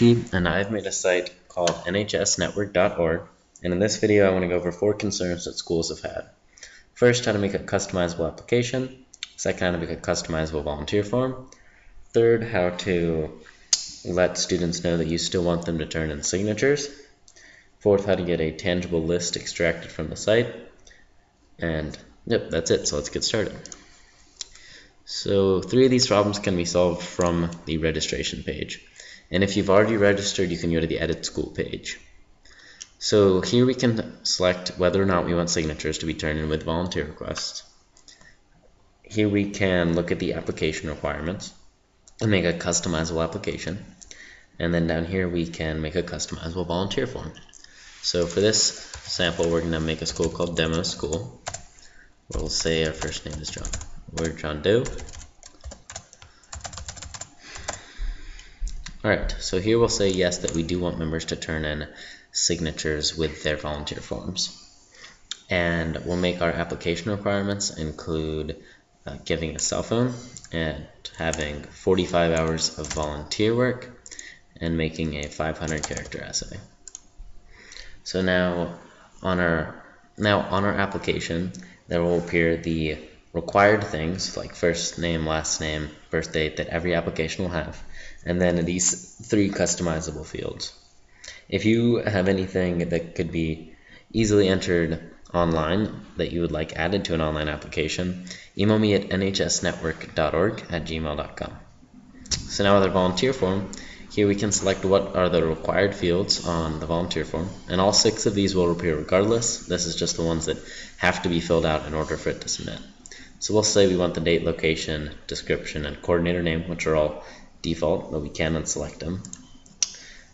Yoshi, and I've made a site called nhsnetwork.org, and in this video I want to go over 4 concerns that schools have had. First, how to make a customizable application. Second, how to make a customizable volunteer form. Third, how to let students know that you still want them to turn in signatures. Fourth, how to get a tangible list extracted from the site. And yep, that's it, so let's get started. So 3 of these problems can be solved from the registration page. And if you've already registered, you can go to the Edit School page. So here we can select whether or not we want signatures to be turned in with volunteer requests. Here we can look at the application requirements and make a customizable application. And then down here we can make a customizable volunteer form. So for this sample, we're going to make a school called Demo School. We'll say our first name is John. We're John Doe. Alright, so here we'll say yes that we do want members to turn in signatures with their volunteer forms. And we'll make our application requirements include giving a cell phone and having 45 hours of volunteer work and making a 500 character essay. So now on our application there will appear the required things like first name, last name, birth date that every application will have, and then these 3 customizable fields. If you have anything that could be easily entered online that you would like added to an online application, email me at nhsnetwork.org@gmail.com. So now with our volunteer form, here we can select what are the required fields on the volunteer form, and all 6 of these will appear regardless. This is just the ones that have to be filled out in order for it to submit. So we'll say we want the date, location, description, and coordinator name, which are all default, but we can unselect them.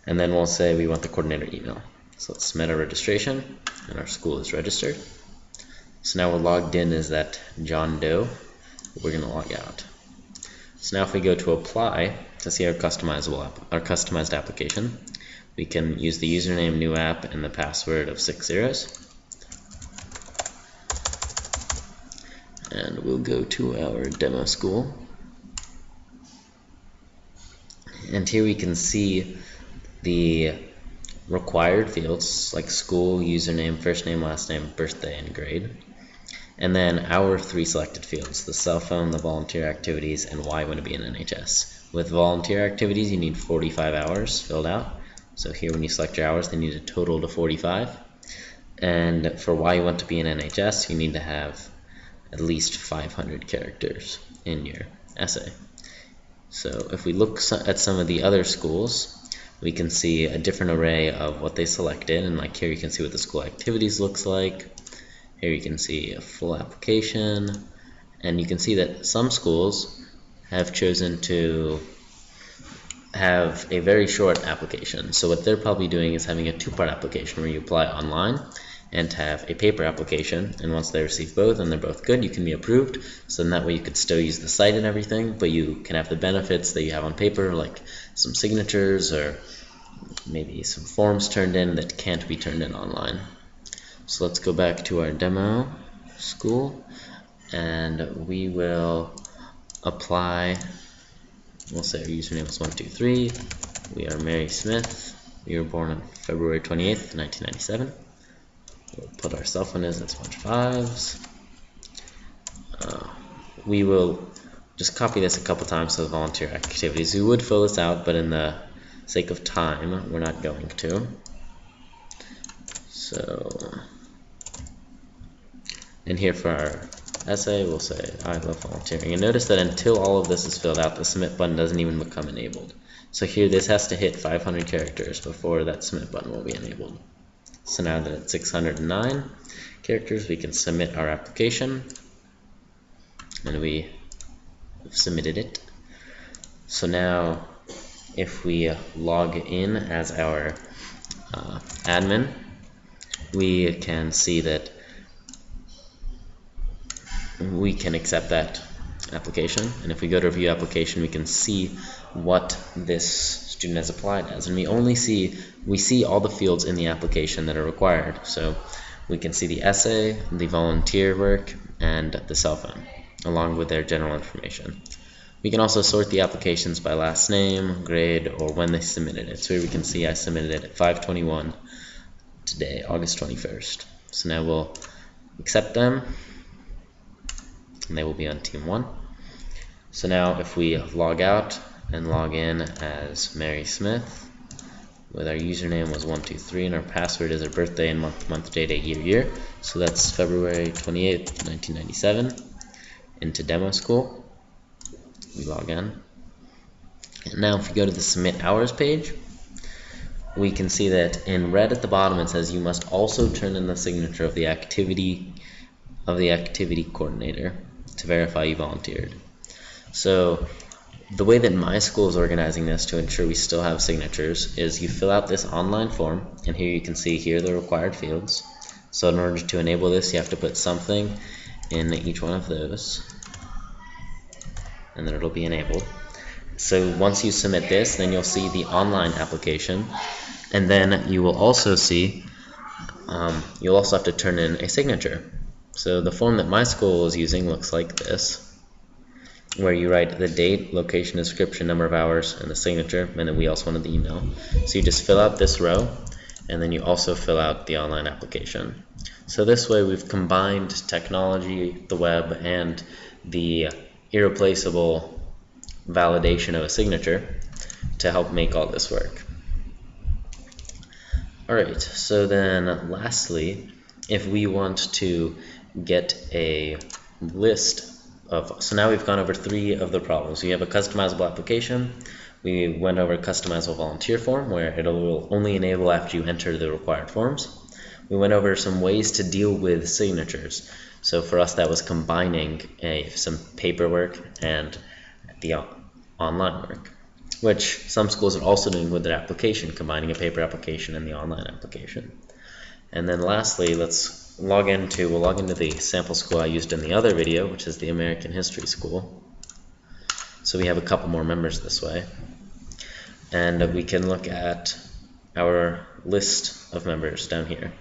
And then we'll say we want the coordinator email. So let's submit our registration, and our school is registered. So now we're logged in as that John Doe. We're going to log out. So now if we go to apply to see our customized application, we can use the username, new app, and the password of 6 zeros. And we'll go to our demo school. And here we can see the required fields like school, username, first name, last name, birthday, and grade. And then our 3 selected fields, the cell phone, the volunteer activities, and why you want to be in NHS. With volunteer activities, you need 45 hours filled out. So here when you select your hours, they need a total to 45. And for why you want to be in NHS, you need to have at least 500 characters in your essay. So if we look at some of the other schools, we can see a different array of what they selected, and like here you can see what the school activities looks like. Here you can see a full application, and you can see that some schools have chosen to have a very short application. So what they're probably doing is having a 2-part application where you apply online and have a paper application, and once they receive both and they're both good, you can be approved. So in that way you could still use the site and everything, but you can have the benefits that you have on paper, like some signatures or maybe some forms turned in that can't be turned in online. So let's go back to our demo school, and we will apply. We'll say our username is 123. We are Mary Smith. We were born on February 28th, 1997. We'll put our cell phone as, that's a bunch of 5s. We will just copy this a couple times to the volunteer activities. We would fill this out, but in the sake of time, we're not going to. So, and here for our essay, we'll say, I love volunteering. And notice that until all of this is filled out, the submit button doesn't even become enabled. So here, this has to hit 500 characters before that submit button will be enabled. So now that it's 609 characters, we can submit our application, and we have submitted it. So now, if we log in as our admin, we can see that we can accept that application, and if we go to review application, we can see what this student has applied as, and we see all the fields in the application that are required. So we can see the essay, the volunteer work, and the cell phone, along with their general information. We can also sort the applications by last name, grade, or when they submitted it. So here we can see I submitted it at 5/21 today, August 21st. So now we'll accept them, and they will be on team 1. So now if we log out and log in as Mary Smith, with our username was 123 and our password is our birthday and month, day, year. So that's February 28th, 1997. Into demo school, we log in. And now if we go to the submit hours page, we can see that in red at the bottom it says you must also turn in the signature of the activity coordinator to verify you volunteered. So the way that my school is organizing this to ensure we still have signatures is you fill out this online form, and here you can see here are the required fields. So in order to enable this, you have to put something in each one of those, and then it'll be enabled. So once you submit this, then you'll see the online application, and then you will also see you'll also have to turn in a signature. So the form that my school is using looks like this, where you write the date, location, description, number of hours, and the signature, and then we also wanted the email. So you just fill out this row, and then you also fill out the online application. So this way we've combined technology, the web, and the irreplaceable validation of a signature to help make all this work. Alright, so then lastly, if we want to get a list of, so now we've gone over 3 of the problems. We have a customizable application, we went over a customizable volunteer form where it will only enable after you enter the required forms. We went over some ways to deal with signatures. So for us that was combining some paperwork and the online work, which some schools are also doing with their application, combining a paper application and the online application. And then lastly, we'll log into the sample school I used in the other video, which is the American History School. So we have a couple more members this way. And we can look at our list of members down here.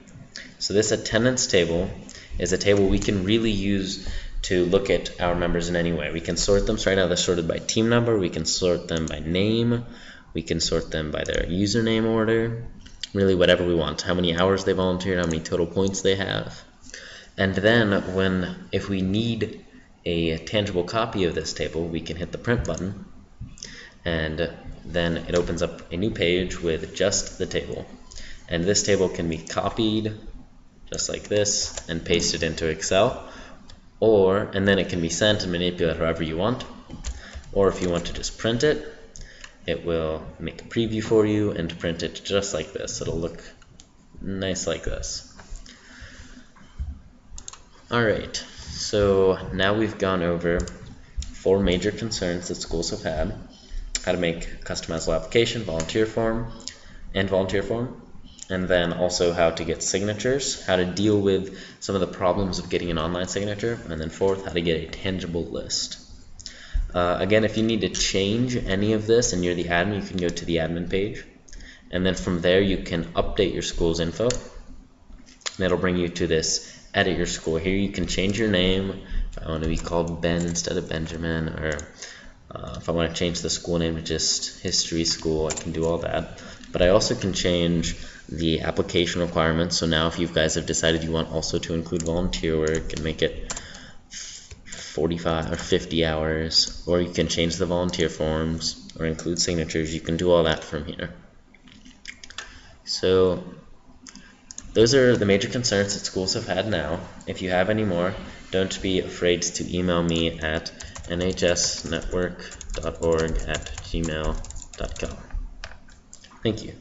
So this attendance table is a table we can really use to look at our members in any way. We can sort them, so right now they're sorted by team number, we can sort them by name, we can sort them by their username order, really whatever we want, how many hours they volunteered, how many total points they have. And then if we need a tangible copy of this table, we can hit the print button, and then it opens up a new page with just the table. And this table can be copied just like this and pasted into Excel, and then it can be sent and manipulated however you want. Or if you want to just print it, it will make a preview for you and print it just like this. It'll look nice like this. Alright, so now we've gone over 4 major concerns that schools have had: how to make a customizable application, volunteer form, and then also how to get signatures, how to deal with some of the problems of getting an online signature, and then 4th, how to get a tangible list. Again, if you need to change any of this and you're the admin, you can go to the admin page, and then from there you can update your school's info, and it'll bring you to this edit your school. Here you can change your name. If I want to be called Ben instead of Benjamin, or if I want to change the school name to just History School, I can do all that. But I also can change the application requirements. So now if you guys have decided you want also to include volunteer work and make it 45 or 50 hours, or you can change the volunteer forms or include signatures, you can do all that from here. So those are the major concerns that schools have had now. If you have any more, don't be afraid to email me at nhsnetwork.org@gmail.com. Thank you.